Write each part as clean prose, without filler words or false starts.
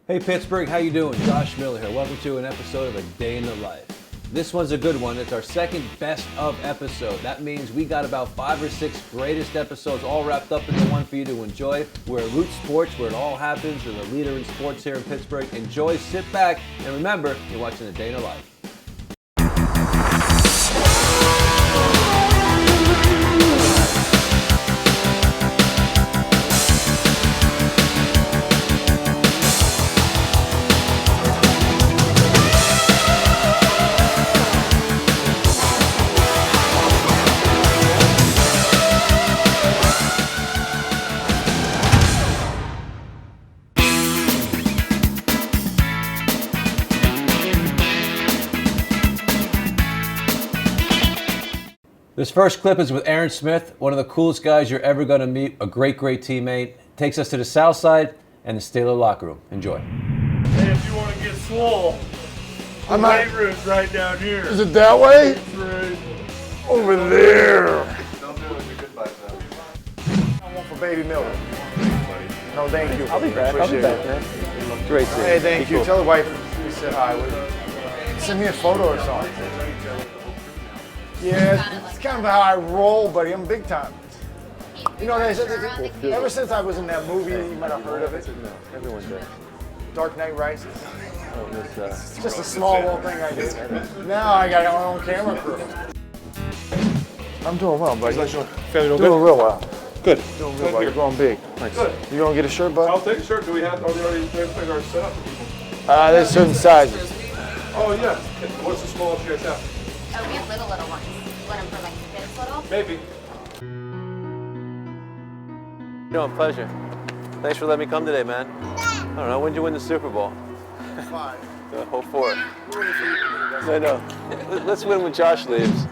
Hey Pittsburgh, how you doing? Josh Miller here. Welcome to an episode of A Day in the Life. This one's a good one. It's our second best of episode. That means we got about 5 or 6 greatest episodes all wrapped up into one for you to enjoy. We're at Root Sports, where it all happens. We're the leader in sports here in Pittsburgh. Enjoy, sit back, and remember, you're watching A Day in the Life. This first clip is with Aaron Smith, one of the coolest guys you're ever going to meet, a great teammate. Takes us to the South Side and the Steeler locker room. Enjoy. Hey, if you want to get swole, the weight room's right down here. Is it that way? It's right Over there. Don't do it, good bite though. I want for baby milk. No, thank you. I'll be back. Appreciate it. Man. Great seeing you. Hey, thank Be you. cool. Tell the wife we said hi. Send me a photo or something. Yeah, it's kind of how I roll, buddy. I'm big time. You know, ever since I was in that movie, you might have heard of it. No, everyone's there. Dark Knight Rises. Oh, It's just a small little thing I do. Now I got my own camera crew. I'm doing well, buddy. Family doing Doing real well. good? Doing real well. You're going big. Nice. Good. You gonna get a shirt, bud? I'll take a shirt. Do we have, are they already set up for people? There's certain sizes. Oh, yeah. What's the smallest you guys have? Oh, we have little ones. You want them for like this little? Maybe. No, pleasure. Thanks for letting me come today, man. I don't know, when did you win the Super Bowl? 5. Hope for it. I know. Let's win when Josh leaves.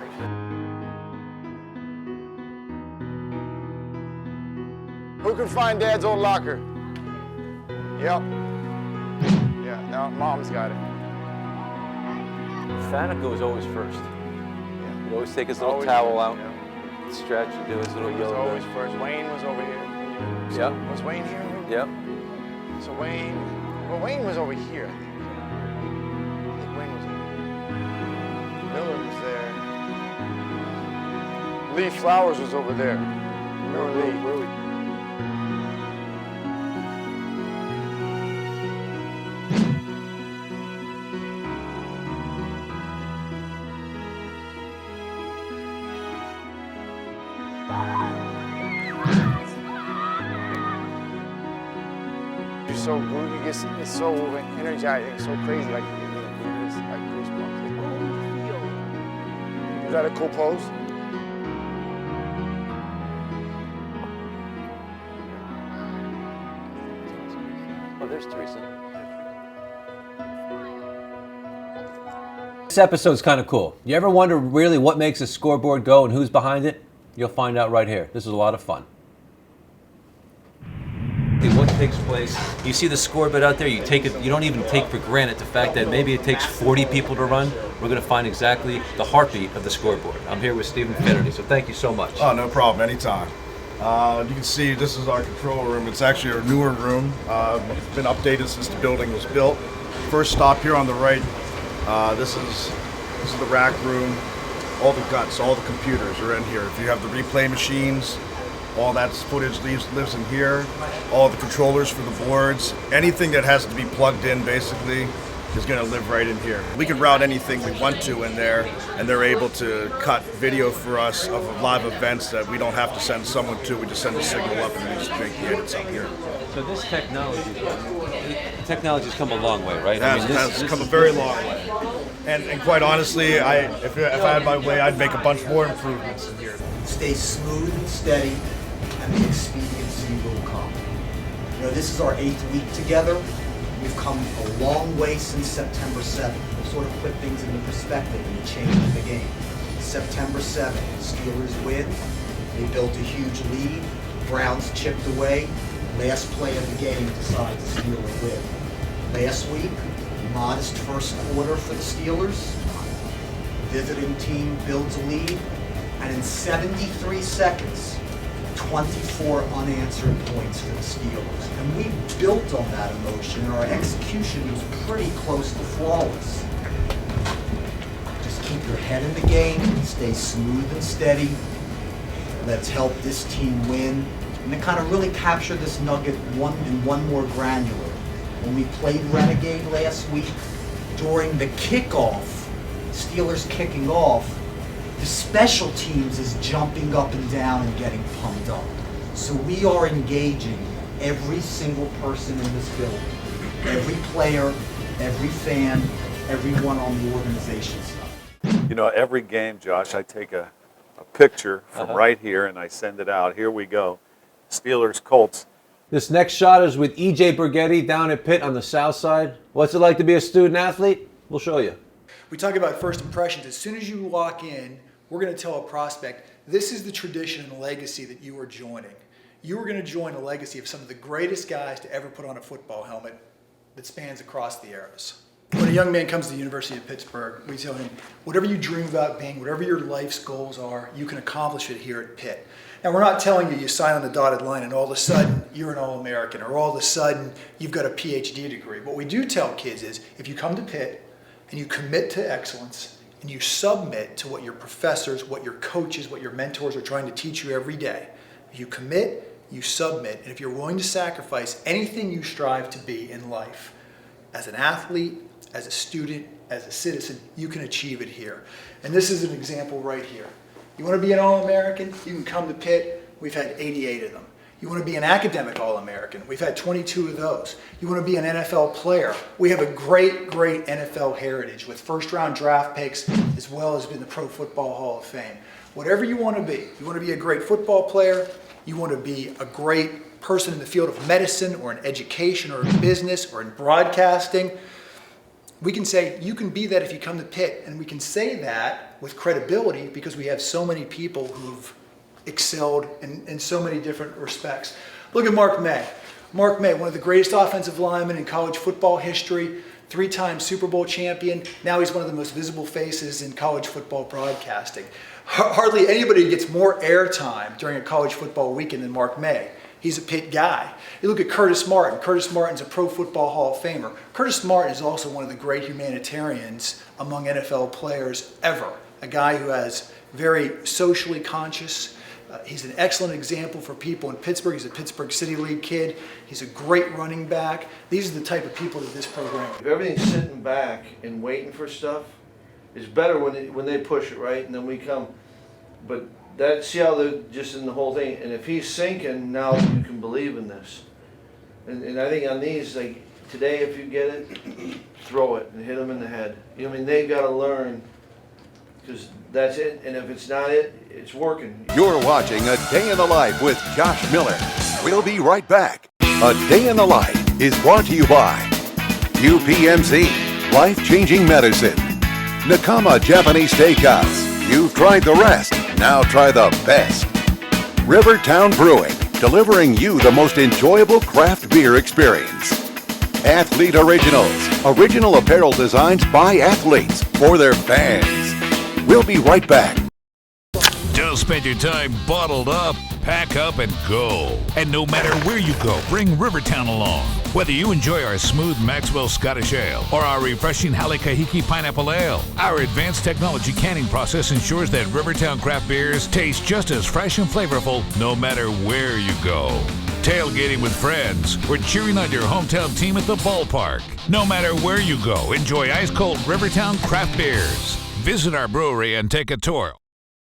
Who can find Dad's old locker? Yep. Yeah, now Mom's got it. Faneca was always first. Yeah. He'd always take his little Always, towel out, yeah. stretch and do his little He was yellow. always first. Wayne was over here. Yep. Was Wayne here? Yep. So Wayne was over here. I think Wayne was over here. Miller was there. Lee Flowers was over there. Remember Lee? You're so good. It's so energizing, so crazy. Like it's like goosebumps. Is that a cool pose? Oh, there's Teresa. This episode's kind of cool. You ever wonder really what makes a scoreboard go and who's behind it? You'll find out right here. This is a lot of fun. What takes place? You see the scoreboard out there, you take it, you don't even take for granted the fact that maybe it takes 40 people to run. We're going to find exactly the heartbeat of the scoreboard. I'm here with Stephen Finnerty, so thank you so much. Oh, no problem, anytime. You can see this is our control room. It's actually a newer room. It's been updated since the building was built. First stop here on the right. This is the rack room. All the guts, all the computers are in here. If you have the replay machines, all that footage lives in here. All the controllers for the boards. Anything that has to be plugged in, basically, is going to live right in here. We can route anything we want to in there, and they're able to cut video for us of live events that we don't have to send someone to. We just send a signal up and we just make the edits up here. So this technology's come a long way, right? It has come a very long way. And quite honestly, if I had my way, I'd make a bunch more improvements in here. Stay smooth and steady, and the expediency will come. You know, this is our 8th week together. We've come a long way since September 7th. We'll sort of put things into perspective and the change in the game. September 7th, Steelers win. They built a huge lead. Browns chipped away. Last play of the game decides the Steelers win. Last week, modest first quarter for the Steelers. Visiting team builds a lead. And in 73 seconds, 24 unanswered points for the Steelers. And we built on that emotion, and our execution was pretty close to flawless. Just keep your head in the game, stay smooth and steady. Let's help this team win. And to kind of really capture this nugget one more granular. When we played Renegade last week, during the kickoff, Steelers kicking off, the special teams is jumping up and down and getting pumped up. So we are engaging every single person in this building, every player, every fan, everyone on the organization side. You know, every game, Josh, I take a picture from right here and I send it out. Here we go. Steelers, Colts. This next shot is with E.J. Brigetti down at Pitt on the south side. What's it like to be a student athlete? We'll show you. We talk about first impressions. As soon as you walk in, we're going to tell a prospect, this is the tradition and legacy that you are joining. You are going to join a legacy of some of the greatest guys to ever put on a football helmet that spans across the eras. When a young man comes to the University of Pittsburgh, we tell him, whatever you dream about being, whatever your life's goals are, you can accomplish it here at Pitt. Now, we're not telling you sign on the dotted line and all of a sudden you're an All-American or all of a sudden you've got a PhD degree. What we do tell kids is if you come to Pitt and you commit to excellence and you submit to what your professors, what your coaches, what your mentors are trying to teach you every day, if you commit, you submit, and if you're willing to sacrifice anything you strive to be in life, as an athlete, as a student, as a citizen, you can achieve it here. And this is an example right here. You want to be an All-American? You can come to Pitt. We've had 88 of them. You want to be an academic All-American? We've had 22 of those. You want to be an NFL player? We have a great, great NFL heritage with first-round draft picks as well as in the Pro Football Hall of Fame. Whatever you want to be. You want to be a great football player? You want to be a great person in the field of medicine or in education or in business or in broadcasting? We can say you can be that if you come to Pitt, and we can say that with credibility because we have so many people who've excelled in so many different respects. Look at Mark May. Mark May, one of the greatest offensive linemen in college football history, 3-time Super Bowl champion. Now he's one of the most visible faces in college football broadcasting. Hardly anybody gets more airtime during a college football weekend than Mark May. He's a Pitt guy. You look at Curtis Martin. Curtis Martin's a Pro Football Hall of Famer. Curtis Martin is also one of the great humanitarians among NFL players ever. A guy who has very socially conscious. He's an excellent example for people in Pittsburgh. He's a Pittsburgh City League kid. He's a great running back. These are the type of people that this program. If everything's sitting back and waiting for stuff, it's better when they push it, right? And then we come. But see how they're just in the whole thing. And if he's sinking, now you can believe in this. And I think on these, like today, if you get it, throw it and hit them in the head. You know, I mean, they've got to learn because that's it. And if it's not it, it's working. You're watching A Day in the Life with Josh Miller. We'll be right back. A Day in the Life is brought to you by UPMC, life-changing medicine. Nakama Japanese Steakhouse. You've tried the rest. Now try the best. Rivertown Brewing, delivering you the most enjoyable craft beer experience. Athlete Originals, original apparel designs by athletes for their fans. We'll be right back. Don't spend your time bottled up. Pack up and go. And no matter where you go, bring Rivertown along. Whether you enjoy our smooth Maxwell Scottish Ale or our refreshing Halikahiki Pineapple Ale, our advanced technology canning process ensures that Rivertown craft beers taste just as fresh and flavorful no matter where you go. Tailgating with friends, we're cheering on your hometown team at the ballpark. No matter where you go, enjoy ice-cold Rivertown craft beers. Visit our brewery and take a tour.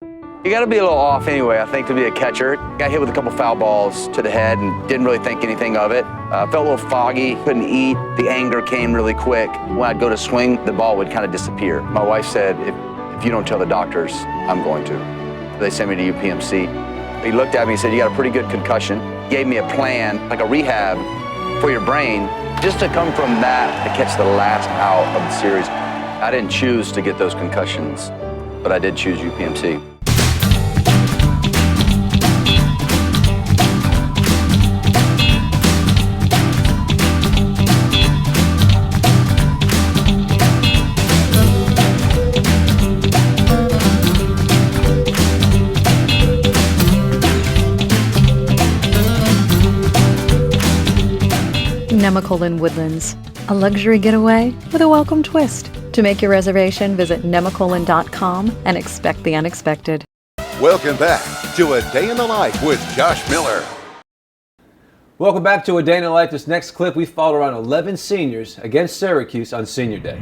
You got to be a little off anyway, I think, to be a catcher. Got hit with a couple foul balls to the head and didn't really think anything of it. Felt a little foggy, couldn't eat. The anger came really quick. When I'd go to swing, the ball would kind of disappear. My wife said, if you don't tell the doctors, I'm going to. They sent me to UPMC. He looked at me and said, you got a pretty good concussion. Gave me a plan, like a rehab for your brain, just to come from that to catch the last out of the series. I didn't choose to get those concussions, but I did choose UPMC. Nemacolin Woodlands. A luxury getaway with a welcome twist. To make your reservation, visit nemacolin.com and expect the unexpected. Welcome back to A Day in the Life with Josh Miller. Welcome back to A Day in the Life. This next clip, we followed around 11 seniors against Syracuse on Senior Day.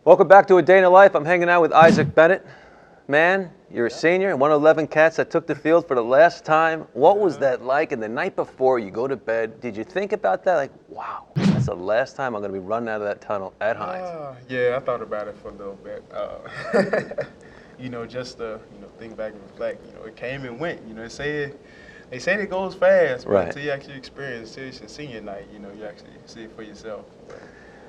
Welcome back to A Day in the Life. I'm hanging out with Isaac Bennett. Man, you're a senior and one of 11 cats that took the field for the last time. What was that like? And the night before you go to bed, did you think about that? Like, wow, that's the last time I'm going to be running out of that tunnel at Hines. Yeah, I thought about it for a little bit. Just to think back and reflect. It came and went. They say it goes fast, but until you actually experience it, senior night, you actually see it for yourself.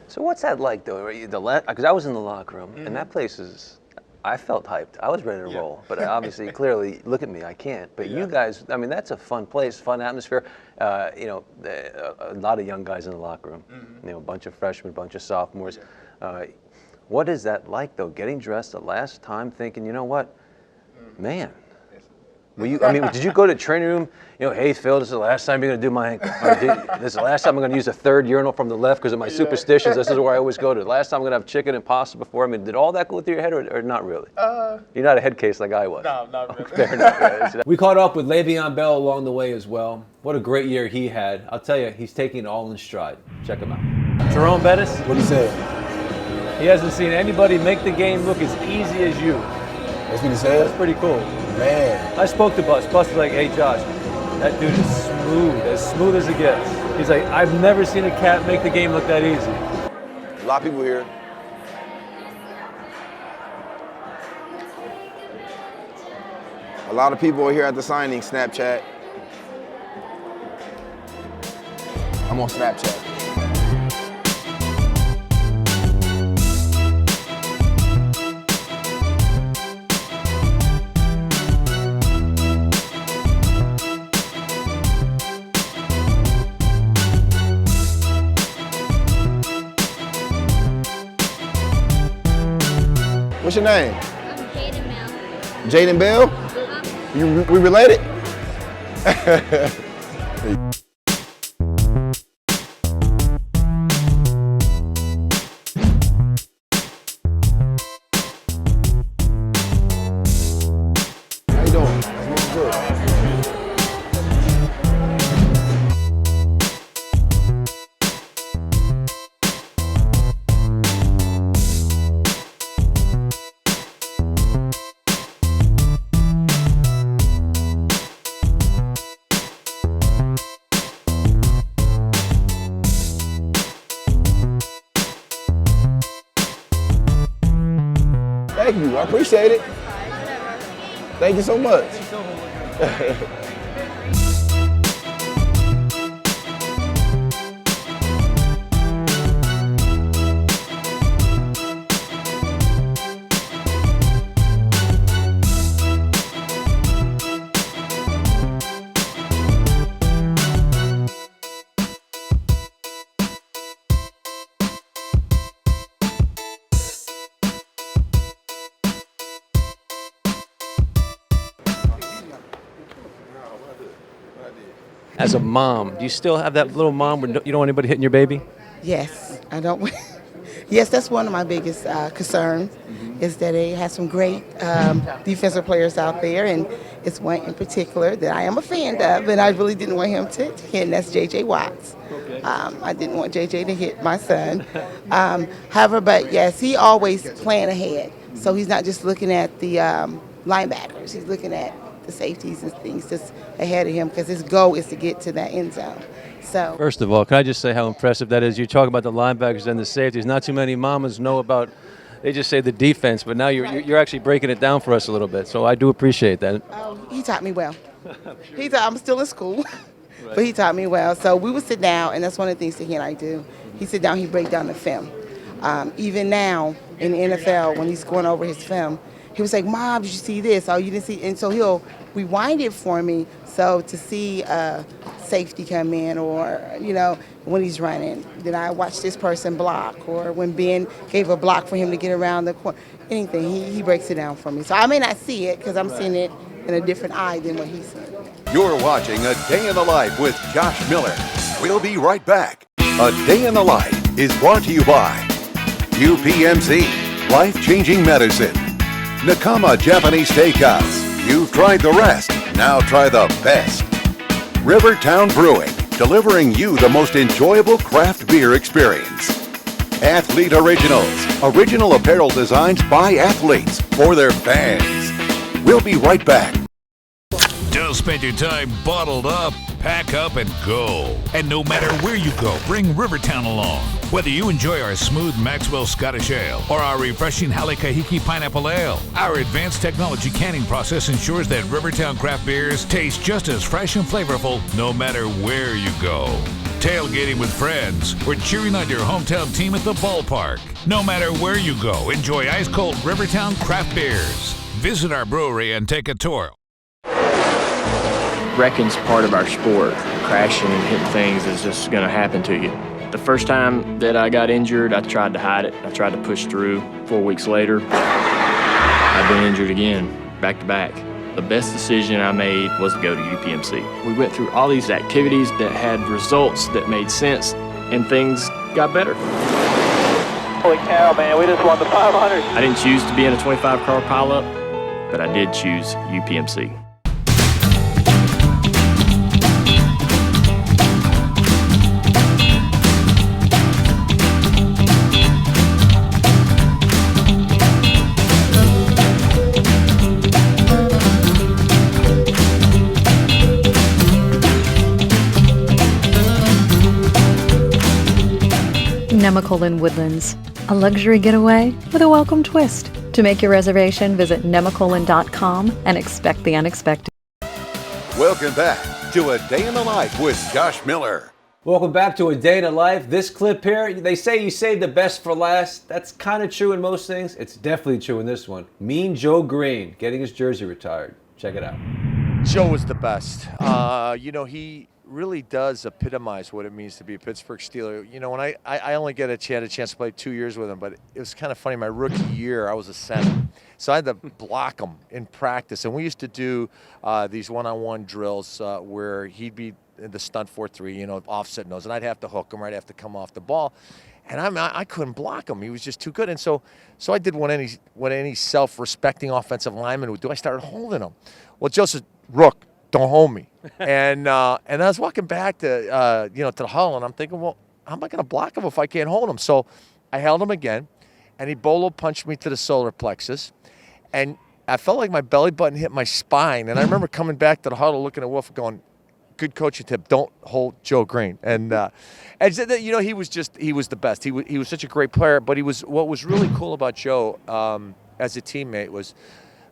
So what's that like, though? Because I was in the locker room, and that place is, I felt hyped. I was ready to roll. But obviously, clearly, look at me, I can't. But you guys, I mean, that's a fun place, fun atmosphere. A lot of young guys in the locker room. A bunch of freshmen, a bunch of sophomores. What is that like, though, getting dressed the last time thinking, you know what, man. Did you go to the training room, hey, Phil, this is the last time you're going to do this is the last time I'm going to use a third urinal from the left because of my superstitions. This is where I always go to. The last time I'm going to have chicken and pasta before. Did all that go through your head or not really? You're not a head case like I was. No, not really. Fair enough. We caught up with Le'Veon Bell along the way as well. What a great year he had. I'll tell you, he's taking it all in stride. Check him out. Jerome Bettis? What he said? He hasn't seen anybody make the game look as easy as you. That's what he said? That's pretty cool. Man. I spoke to Bus. Bus was like, hey, Josh, that dude is smooth as it gets. He's like, I've never seen a cat make the game look that easy. A lot of people here. A lot of people are here at the signing, Snapchat. I'm on Snapchat. What's your name? Jaden Bell. Jaden Bell? We related? How you doing? That's good. Thank you. I appreciate it. Thank you so much. As a mom, do you still have that little mom where you don't want anybody hitting your baby? Yes, I don't. Yes, that's one of my biggest concerns, is that they have some great defensive players out there, and it's one in particular that I am a fan of, and I really didn't want him to hit, and that's J.J. Watts. I didn't want J.J. to hit my son. However, but yes, he always plan ahead, so he's not just looking at the linebackers, he's looking at the safeties and things just ahead of him, because his goal is to get to that end zone. So, First of all, can I just say how impressive that is? You talk about the linebackers and the safeties. Not too many mamas know about, they just say the defense, but now you're actually breaking it down for us a little bit. So I do appreciate that. he taught me well. I'm still in school, but he taught me well. So we would sit down, and that's one of the things that he and I do. He sit down, he break down the film. Even now in the NFL, when he's going over his film, he was like, "Mom, did you see this? Oh, you didn't see?" And so he'll rewind it for me. So to see safety come in, or when he's running, then I watch this person block, or when Ben gave a block for him to get around the corner, anything, he breaks it down for me. So I may not see it because I'm seeing it in a different eye than what he's seeing. You're watching A Day in the Life with Josh Miller. We'll be right back. A Day in the Life is brought to you by UPMC, life-changing medicine. Nakama Japanese Steakhouse. You've tried the rest, now try the best. Rivertown Brewing, delivering you the most enjoyable craft beer experience. Athlete Originals, original apparel designs by athletes for their fans. We'll be right back. Don't spend your time bottled up. Pack up and go. And no matter where you go, bring Rivertown along. Whether you enjoy our smooth Maxwell Scottish Ale or our refreshing Halekahiki Pineapple Ale, our advanced technology canning process ensures that Rivertown craft beers taste just as fresh and flavorful no matter where you go. Tailgating with friends, or cheering on your hometown team at the ballpark. No matter where you go, enjoy ice-cold Rivertown craft beers. Visit our brewery and take a tour. Wrecking's part of our sport. Crashing and hitting things is just going to happen to you. The first time that I got injured, I tried to hide it. I tried to push through. 4 weeks later, I've been injured again, back to back. The best decision I made was to go to UPMC. We went through all these activities that had results that made sense, and things got better. Holy cow, man, we just won the 500. I didn't choose to be in a 25-car pileup, but I did choose UPMC. Nemacolin in Woodlands, a luxury getaway with a welcome twist. To make your reservation, visit nemacolin.com and expect the unexpected. Welcome back to A Day in the Life with Josh Miller. Welcome back to A Day in the Life. This clip here, they say you save the best for last. That's kind of true in most things. It's definitely true in this one. Mean Joe Green getting his jersey retired. Check it out. Joe was the best. He really does epitomize what it means to be a Pittsburgh Steeler. When I only had a chance to play 2 years with him, but it was kind of funny. My rookie year, I was a center. So I had to block him in practice. And we used to do these one-on-one drills where he'd be in the stunt 4-3, offset nose, and I'd have to hook him, or I'd have to come off the ball. And I couldn't block him. He was just too good. And so I did what any self-respecting offensive lineman would do. I started holding him. Well, Joe said, "Rook, don't hold me." and I was walking back to the huddle, and I'm thinking, well, how am I going to block him if I can't hold him? So I held him again, and he bolo punched me to the solar plexus, and I felt like my belly button hit my spine. And I remember coming back to the huddle, looking at Wolf, going, "Good coaching tip, don't hold Joe Green." And he was the best. He was such a great player. But what was really cool about Joe as a teammate was.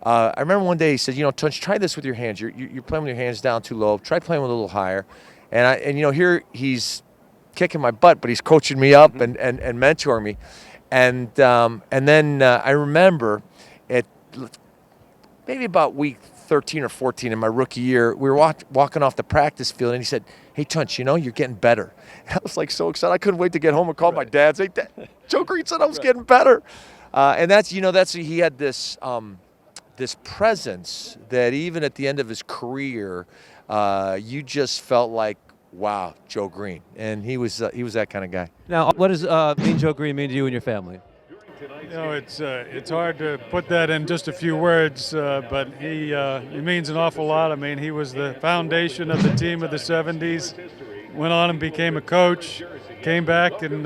I remember one day he said, "Tunch, try this with your hands. You're playing with your hands down too low. Try playing with a little higher." And here he's kicking my butt, but he's coaching me up and mentoring me. And then I remember at maybe about week 13 or 14 in my rookie year, we were walking off the practice field, and he said, "Hey, Tunch, you're getting better." And I was like so excited. I couldn't wait to get home and call my dad and say, "Dad, Joe Green said I was getting better." And he had this presence that even at the end of his career, you just felt like, wow, Joe Green. And he was that kind of guy. Now, what does Mean Joe Green mean to you and your family? You know, it's hard to put that in just a few words, but he means an awful lot. I mean, he was the foundation of the team of the 70s, went on and became a coach, came back and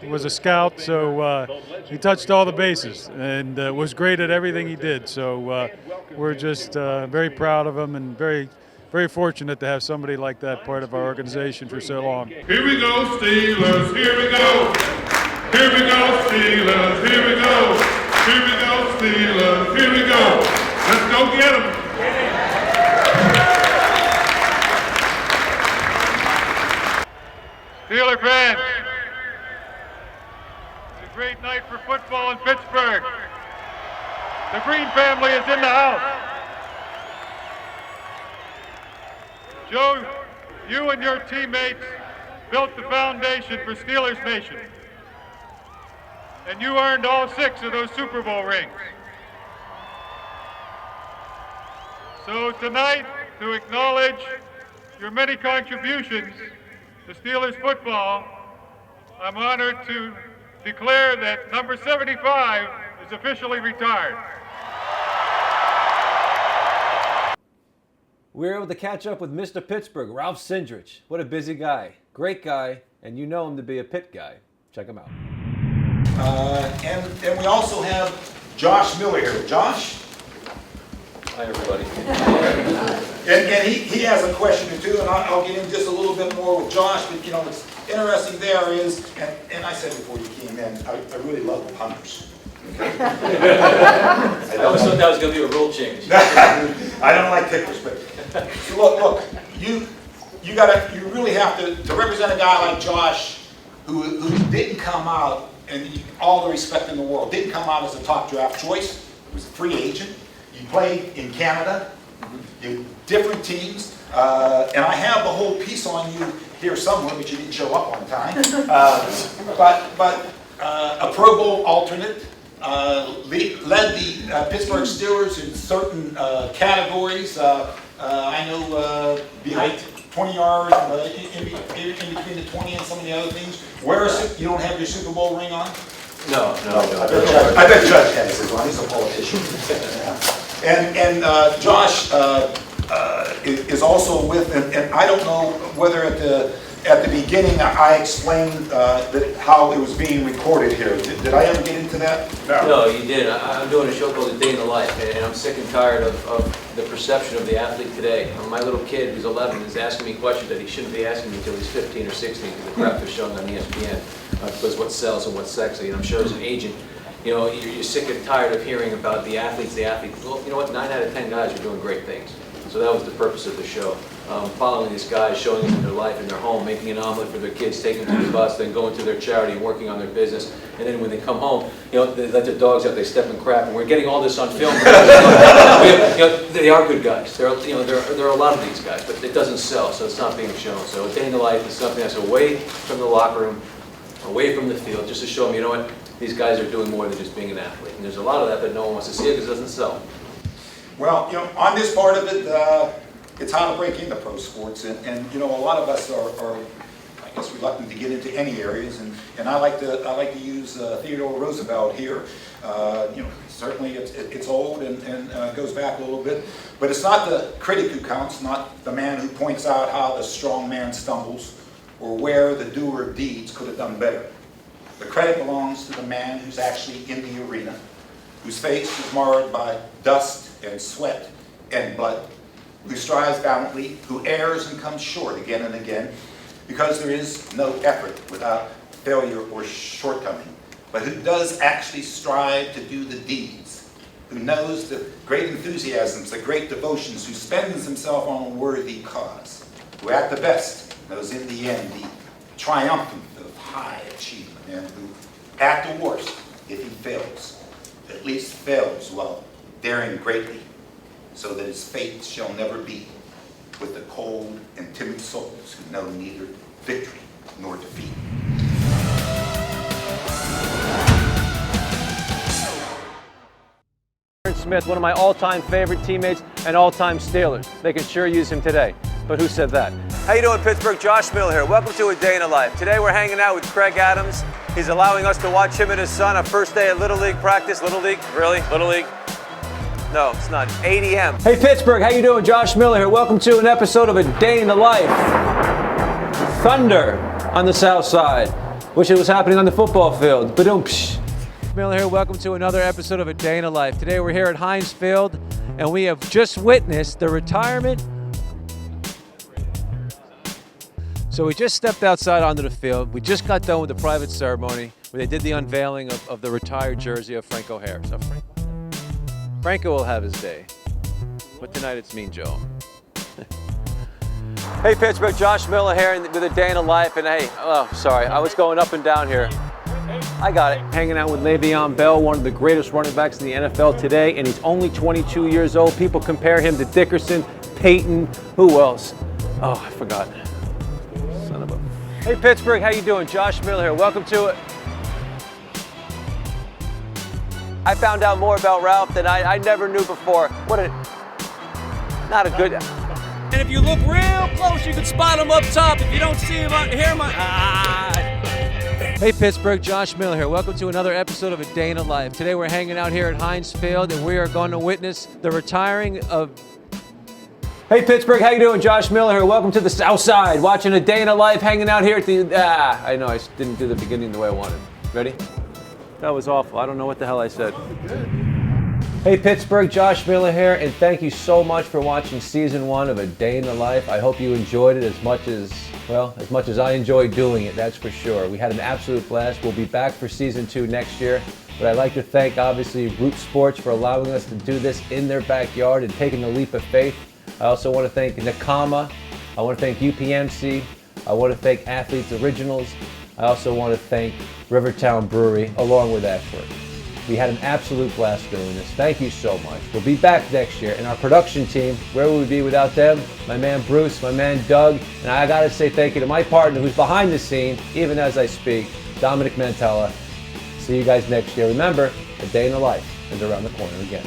was a scout, so he touched all the bases and was great at everything he did. So we're just very proud of him and very fortunate to have somebody like that part of our organization for so long. Here we go, Steelers, here we go. Here we go, Steelers, here we go. Here we go, Steelers, here we go. Let's go get them. Steeler fans, it's a great night for football in Pittsburgh. The Green family is in the house. Joe, you and your teammates built the foundation for Steelers Nation. And you earned all 6 of those Super Bowl rings. So tonight, to acknowledge your many contributions to Steelers football, I'm honored to declare that number 75 is officially retired. We were able to catch up with Mr. Pittsburgh, Ralph Cindrich. What a busy guy. Great guy, and you know him to be a Pitt guy. Check him out. And we also have Josh Miller here. Josh? Hi, everybody. And he has a question or two, and I'll get in just a little bit more with Josh, but you know, what's interesting there is, and I said before you came in, I really love the punters. Okay? I always thought that was going to be a rule change. I don't like kickers, but look, you really have to represent a guy like Josh who didn't come out, and all the respect in the world, didn't come out as a top draft choice. He was a free agent. You played in Canada, different teams, and I have the whole piece on you here somewhere, but you didn't show up on time. But a Pro Bowl alternate, led the Pittsburgh Steelers in certain categories. I know behind 20 yards, in between the 20 and some of the other things. You don't have your Super Bowl ring on? No. I bet Judge has his one. He's a politician. And Josh is also with, and I don't know whether at the beginning I explained how it was being recorded here. Did I ever get into that? No, you did. I'm doing a show called A Day in the Life, and I'm sick and tired of the perception of the athlete today. My little kid, who's 11, is asking me questions that he shouldn't be asking me until he's 15 or 16, because the crap they're showing on ESPN, because what sells and what's sexy. And I'm sure as an agent, you know, you're sick and tired of hearing about the athletes. Well, you know what? 9 out of 10 guys are doing great things. So that was the purpose of the show. Following these guys, showing them their life in their home, making an omelet for their kids, taking them to the bus, then going to their charity and working on their business. And then when they come home, you know, they let their dogs out, they step in crap, and we're getting all this on film. They are good guys. There are a lot of these guys, but it doesn't sell, so it's not being shown. So A Day in the Life is something that's away from the locker room, away from the field, just to show them, you know what, these guys are doing more than just being an athlete. And there's a lot of that no one wants to see it because it doesn't sell. Well, you know, on this part of it, it's how to break into pro sports, and you know, a lot of us are I guess, reluctant to get into any areas, and I like to use Theodore Roosevelt here. You know, certainly it's old and goes back a little bit, but it's not the critic who counts, not the man who points out how the strong man stumbles, or where the doer of deeds could have done better. The credit belongs to the man who's actually in the arena, whose face is marred by dust and sweat and blood, who strives valiantly, who errs and comes short again and again, because there is no effort without failure or shortcoming, but who does actually strive to do the deeds, who knows the great enthusiasms, the great devotions, who spends himself on a worthy cause, who at the best knows in the end the triumphant of high achievement, and who at the worst, if he fails, at least fails while daring greatly, so that his fate shall never be with the cold and timid souls who know neither victory nor defeat. Smith, one of my all-time favorite teammates and all-time Steelers. They can sure use him today. But who said that? How you doing, Pittsburgh? Josh Miller here. Welcome to A Day in the Life. Today we're hanging out with Craig Adams. He's allowing us to watch him and his son on first day at Little League practice. Little League? Really? Little League? No, it's not. 8 a.m. Hey, Pittsburgh. How you doing? Josh Miller here. Welcome to an episode of A Day in the Life. Thunder on the south side. Wish it was happening on the football field. Ba-dum-psh. Miller here. Welcome to another episode of A Day in the Life. Today we're here at Heinz Field, and we have just witnessed the retirement. So we just stepped outside onto the field. We just got done with the private ceremony where they did the unveiling of the retired jersey of Franco Harris. Franco will have his day, but tonight it's Mean Joe. Hey, Pittsburgh, Josh Miller here with A Day in the Life, and hey, oh, sorry, I was going up and down here. I got it. Hanging out with Le'Veon Bell, one of the greatest running backs in the NFL today, and he's only 22 years old. People compare him to Dickerson, Peyton, who else? Oh, I forgot. Son of a... Hey, Pittsburgh, how you doing? Josh Miller here. Welcome to it. I found out more about Ralph than I never knew before. Not a good... And if you look real close, you can spot him up top. If you don't see him out here, Hey, Pittsburgh, Josh Miller here. Welcome to another episode of A Day in the Life. Today we're hanging out here at Heinz Field, and we are going to witness the retiring of... Hey, Pittsburgh, how you doing? Josh Miller here. Welcome to the south side, watching A Day in the Life, hanging out here at the... I know, I didn't do the beginning the way I wanted. Ready? That was awful. I don't know what the hell I said. Hey, Pittsburgh, Josh Miller here, and thank you so much for watching season 1 of A Day in the Life. I hope you enjoyed it as much as I enjoyed doing it, that's for sure. We had an absolute blast. We'll be back for season 2 next year. But I'd like to thank, obviously, Root Sports for allowing us to do this in their backyard and taking the leap of faith. I also want to thank Nakama. I want to thank UPMC. I want to thank Athletes Originals. I also want to thank Rivertown Brewery, along with Ashford. We had an absolute blast doing this. Thank you so much. We'll be back next year. And our production team, where would we be without them? My man Bruce, my man Doug, and I gotta say thank you to my partner who's behind the scene, even as I speak, Dominic Mantella. See you guys next year. Remember, A Day in the Life is around the corner again.